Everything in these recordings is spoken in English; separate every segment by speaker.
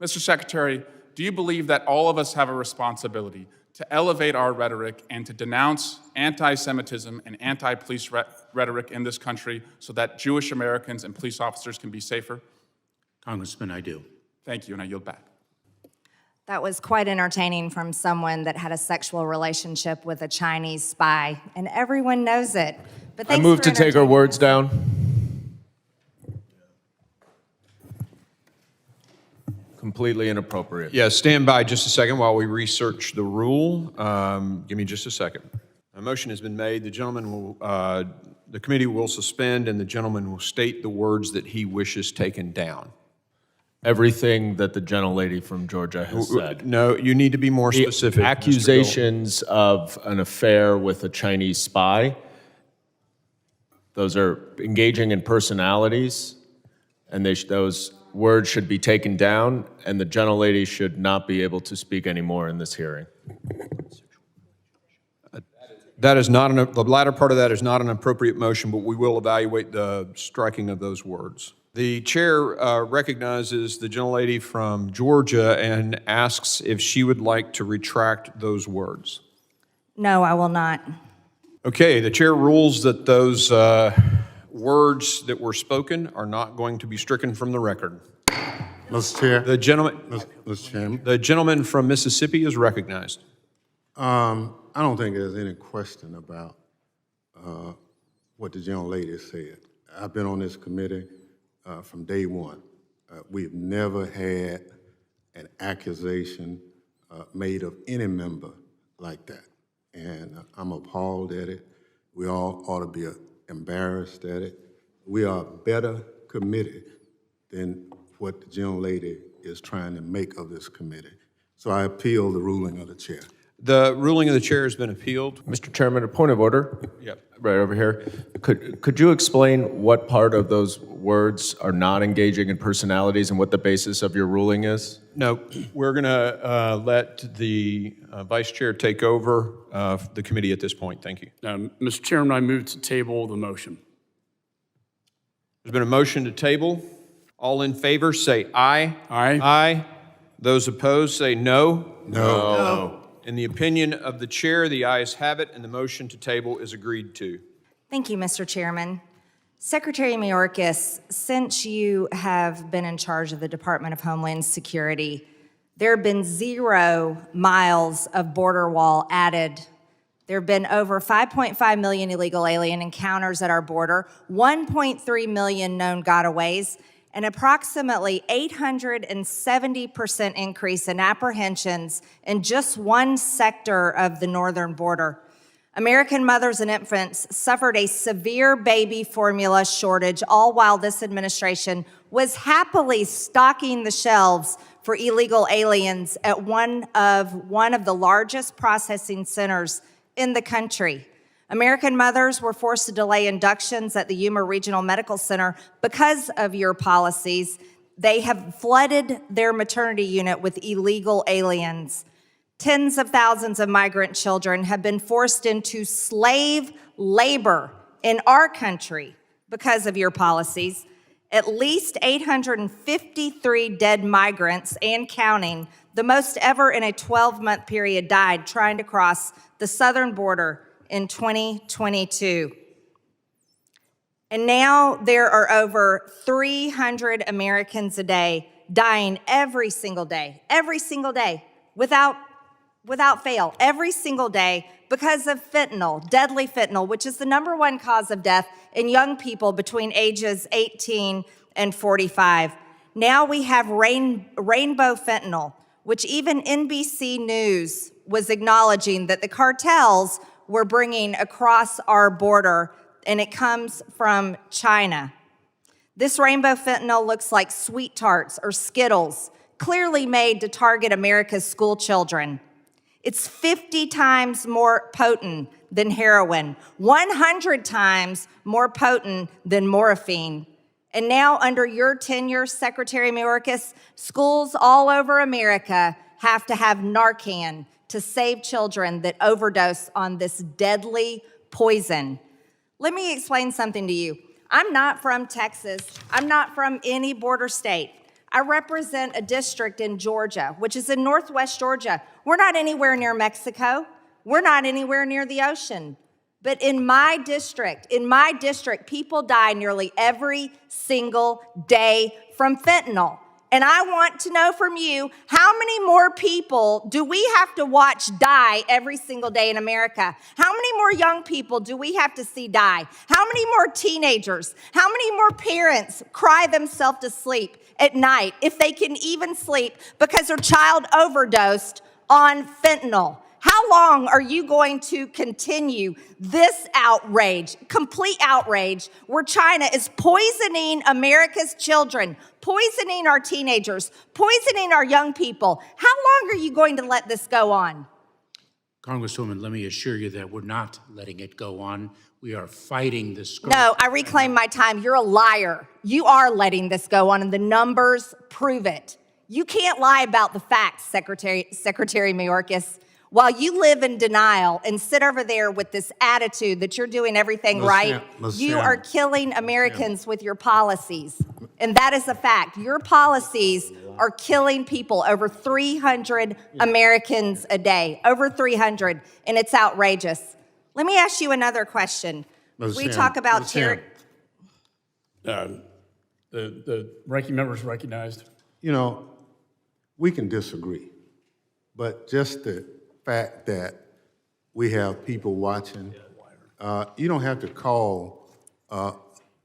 Speaker 1: Mr. Secretary, do you believe that all of us have a responsibility to elevate our rhetoric and to denounce anti-Semitism and anti-police rhetoric in this country so that Jewish Americans and police officers can be safer?
Speaker 2: Congressman, I do.
Speaker 1: Thank you, and I yield back.
Speaker 3: That was quite entertaining from someone that had a sexual relationship with a Chinese spy, and everyone knows it. But
Speaker 4: I
Speaker 3: thanks
Speaker 4: move
Speaker 3: for
Speaker 4: to take her
Speaker 3: entertaining
Speaker 4: words
Speaker 3: us.
Speaker 4: down. Completely inappropriate.
Speaker 5: Yeah, stand by just a second while we research the rule. Give me just a second. A motion has been made. The gentleman will, the committee will suspend, and the gentleman will state the words that he wishes taken down.
Speaker 4: Everything that the gentlelady from Georgia has said.
Speaker 5: No, you need to be more
Speaker 4: The
Speaker 5: specific. Mr. Gill.
Speaker 4: accusations of an affair with a Chinese spy, those are engaging in personalities, and those words should be taken down, and the gentlelady should not be able to speak anymore in this hearing.
Speaker 5: That is not, the latter part of that is not an appropriate motion, but we will evaluate the striking of those words. The chair recognizes the gentlelady from Georgia and asks if she would like to retract those words.
Speaker 3: No, I will not.
Speaker 5: Okay, the chair rules that those words that were spoken are not going to be stricken from the record.
Speaker 2: Mr. Chair.
Speaker 5: The gentleman,
Speaker 2: Mr. Chairman.
Speaker 5: the gentleman from Mississippi is recognized.
Speaker 2: I don't think there's any question about what the gentlelady said. I've been on this committee from day one. We've never had an accusation made of any member like that. And I'm appalled at it. We all ought to be embarrassed at it. We are a better committee than what the gentlelady is trying to make of this committee. So I appeal the ruling of the chair.
Speaker 5: The ruling of the chair has been appealed.
Speaker 4: Mr. Chairman, a point of order.
Speaker 5: Yep.
Speaker 4: Right over here. Could you explain what part of those words are not engaging in personalities and what the basis of your ruling is?
Speaker 5: No, we're going to let the vice chair take over the committee at this point. Thank you.
Speaker 6: Mr. Chairman, I move to table the motion.
Speaker 5: There's been a motion to table. All in favor say aye.
Speaker 6: Aye.
Speaker 5: Aye. Those opposed say no.
Speaker 2: No.
Speaker 5: In the opinion of the chair, the ayes have it, and the motion to table is agreed to.
Speaker 3: Thank you, Mr. Chairman. Secretary Mayorkas, since you have been in charge of the Department of Homeland Security, there have been 0 miles of border wall added. There have been over 5.5 million illegal alien encounters at our border, 1.3 million known gotaways, and approximately 870% increase in apprehensions in just one sector of the northern border. American mothers and infants suffered a severe baby formula shortage, all while this administration was happily stocking the shelves for illegal aliens at one of the largest processing centers in the country. American mothers were forced to delay inductions at the Yuma Regional Medical Center because of your policies. They have flooded their maternity unit with illegal aliens. Tens of thousands of migrant children have been forced into slave labor in our country because of your policies. At least 853 dead migrants and counting, the most ever in a 12-month period, died trying to cross the southern border in 2022. And now there are over 300 Americans a day dying every single day, without fail, every single day because of fentanyl, deadly fentanyl, which is the #1 cause of death in young people between ages 18 and 45. Now we have rainbow fentanyl, which even NBC News was acknowledging that the cartels were bringing across our border, and it comes from China. This rainbow fentanyl looks like sweet tarts or Skittles, clearly made to target America's school children. It's 50 times more potent than heroin, 100 times more potent than morphine. And now, under your tenure, Secretary Mayorkas, schools all over America have to have Narcan to save children that overdose on this deadly poison. Let me explain something to you. I'm not from Texas. I'm not from any border state. I represent a district in Georgia, which is in northwest Georgia. We're not anywhere near Mexico. We're not anywhere near the ocean. But in my district, people die nearly every single day from fentanyl. And I want to know from you, how many more people do we have to watch die every single day in America? How many more young people do we have to see die? How many more teenagers? How many more parents cry themselves to sleep at night, if they can even sleep, because their child overdosed on fentanyl? How long are you going to continue this outrage, complete outrage, where China is poisoning America's children, poisoning our teenagers, poisoning our young people? How long are you going to let this go on?
Speaker 7: Congresswoman, let me assure you that we're not letting it go on. We are fighting this scourge.
Speaker 3: No, I reclaim my time. You're a liar. You are letting this go on, and the numbers prove it. You can't lie about the facts, Secretary Mayorkas. While you live in denial and sit over there with this attitude that you're doing everything right, you are killing Americans with your policies. And that is a fact. Your policies are killing people, over 300 Americans a day, over 300, and it's outrageous. Let me ask you another question. We talk about charity.
Speaker 6: The ranking member is recognized.
Speaker 2: You know, we can disagree, but just the fact that we have people watching, you don't have to call a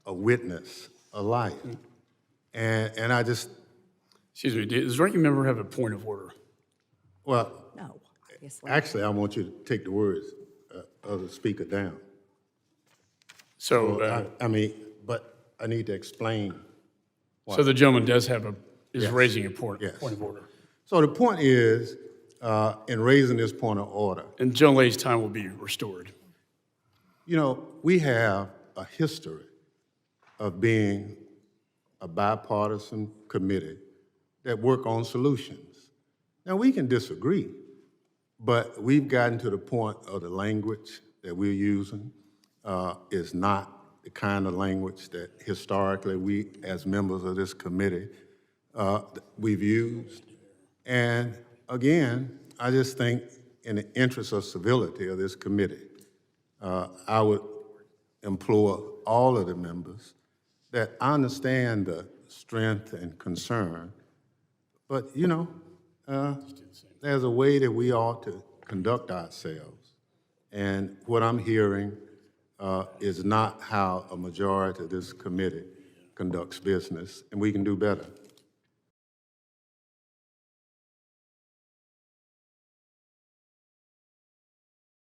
Speaker 2: witness a liar. And I just,
Speaker 6: Excuse me, does the ranking member have a point of order?
Speaker 2: well,
Speaker 3: No, obviously.
Speaker 2: actually, I want you to take the words of the speaker down.
Speaker 6: So,
Speaker 2: I mean, but I need to explain.
Speaker 6: so the gentleman does have is
Speaker 2: Yes.
Speaker 6: raising a point
Speaker 2: Yes.
Speaker 6: of order.
Speaker 2: So the point is, in raising this point of order,
Speaker 6: And the gentlelady's time will be restored.
Speaker 2: you know, we have a history of being a bipartisan committee that work on solutions. Now, we can disagree, but we've gotten to the point of the language that we're using is not the kind of language that historically we, as members of this committee, we've used. And again, I just think in the interest of civility of this committee, I would implore all of the members that I understand the strength and concern, but you know, there's a way that we ought to conduct ourselves. And what I'm hearing is not how a majority of this committee conducts business, and we can do better.